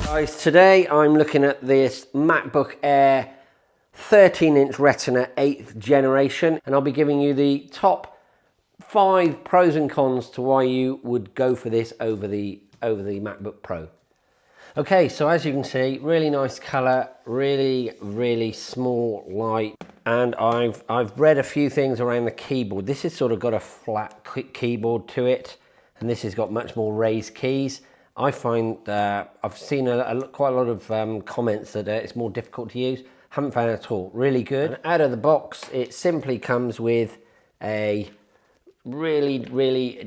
Guys, today I'm looking at this MacBook Air 13-inch Retina 8th generation, and I'll be giving you the top 5 pros and cons to why you would go for this over the MacBook Pro. Okay, so as you can see, really nice color, really small, light, and I've read a few things around the keyboard. This has sort of got a flat keyboard to it, and this has got much more raised keys. I find I've seen quite a lot of comments that it's more difficult to use. Haven't found it at all. Really good. And out of the box, it simply comes with a really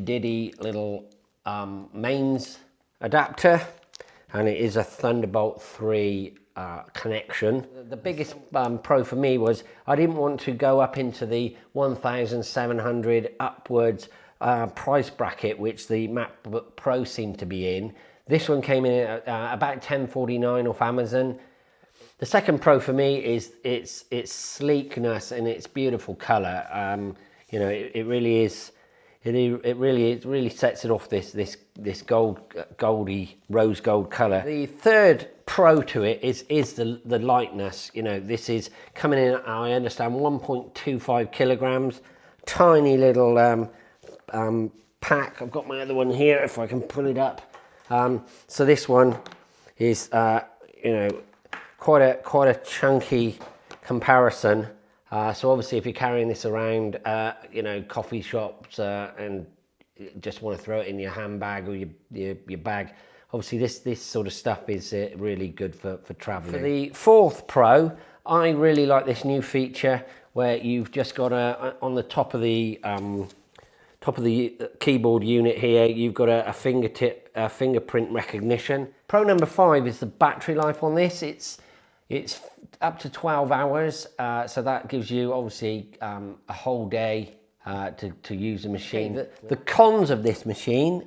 diddy little mains adapter, and it is a Thunderbolt 3 connection. The biggest pro for me was I didn't want to go up into the 1,700 upwards price bracket, which the MacBook Pro seemed to be in. This one came in at about $10.49 off Amazon. The second pro for me is its sleekness and its beautiful color. You know, it really is. It really sets it off this goldy rose gold color. The third pro to it is the lightness. You know, this is coming in, I understand, 1.25 kilograms. Tiny little pack. I've got my other one here if I can pull it up. So this one is you know, quite a chunky comparison. So obviously if you're carrying this around you know, coffee shops and just want to throw it in your handbag or your bag, obviously this sort of stuff is really good for traveling. For the fourth pro, I really like this new feature where you've just got on the top of the keyboard unit here, you've got a fingerprint recognition. Pro number 5 is the battery life on this. It's up to 12 hours, so that gives you obviously a whole day to use the machine. The cons of this machine,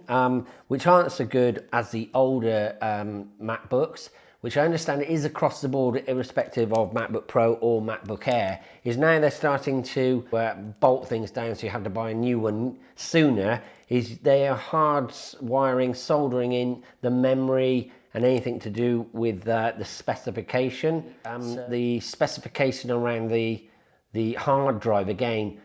which aren't so good as the older MacBooks, which I understand is across the board irrespective of MacBook Pro or MacBook Air, is now they're starting to bolt things down so you have to buy a new one sooner, is they are hard wiring, soldering in the memory and anything to do with the specification. The specification around the hard drive, again,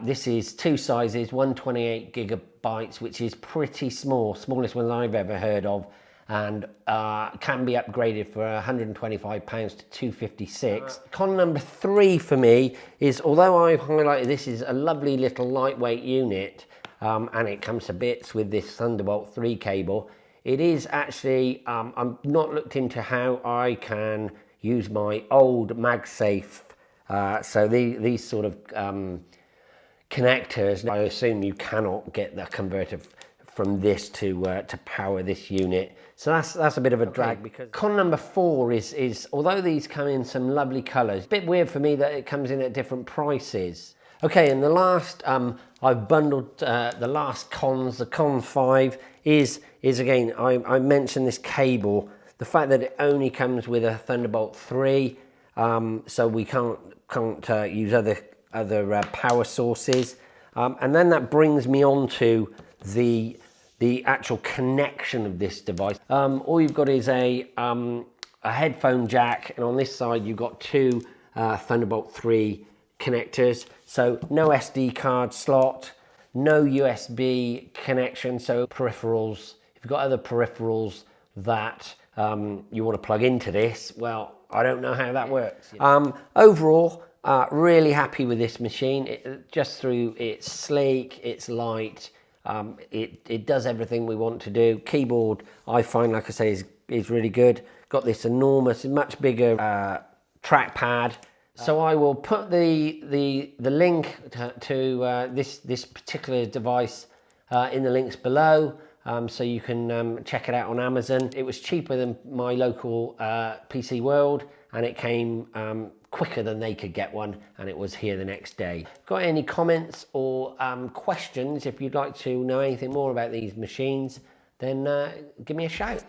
this is 2 sizes, 128 gigabytes, which is pretty small, smallest one I've ever heard of, and can be upgraded for £125 to $256. Con number 3 for me is, although I've highlighted this is a lovely little lightweight unit, and it comes to bits with this Thunderbolt 3 cable, it is actually, I'm not looked into how I can use my old MagSafe, so these sort of connectors, I assume you cannot get the converter from this to power this unit, so that's a bit of a drag. Because con number 4 is although these come in some lovely colors, a bit weird for me that it comes in at different prices. Okay, and the last I've bundled the last cons. The con 5 is again, I mentioned this cable, the fact that it only comes with a Thunderbolt 3, so we can't use other power sources, and then that brings me on to the actual connection of this device. All you've got is a headphone jack, and on this side you've got 2 Thunderbolt 3 connectors, so no SD card slot, no USB connection, so peripherals, if you've got other peripherals that you want to plug into this, well, I don't know how that works. Overall, really happy with this machine. Just through it's sleek, it's light, it does everything we want to do. Keyboard, I find, like I say, is really good. Got this enormous, much bigger trackpad. So I will put the link to this particular device in the links below, so you can check it out on Amazon. It was cheaper than my local PC World, and it came quicker than they could get one, and it was here the next day. Got any comments or questions? If you'd like to know anything more about these machines, then give me a shout.